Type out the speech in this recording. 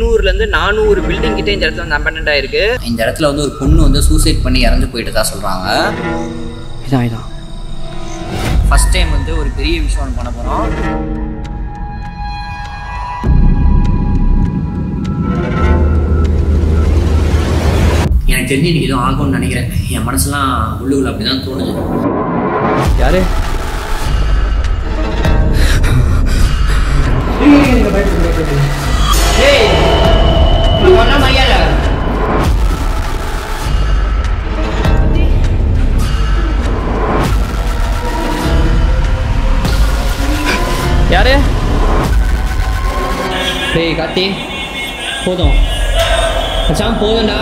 300லேருந்து 400 building கிட்டே இந்த இடத்துல வந்து அபண்டன்ட் ஆயிருக்கு. இந்த இடத்துல வந்து ஒரு பொண்ணு வந்து சூசைட் பண்ணி இறந்து போயிட்டு தான் சொல்கிறாங்க. இதான் ஃபர்ஸ்ட் டைம் வந்து ஒரு பெரிய விஷயம் ஒன்று பண்ண போகிறோம். எனக்கு தெரிஞ்சு இன்னைக்கு எதுவும் ஆகும்னு நினைக்கிறேன். என் மனசுலாம் உள்ளுக்குள்ள அப்படி தான் தோணுது. யாரு யாரு? டேய் கார்த்தி, போதும் மச்சான், போதும்டா.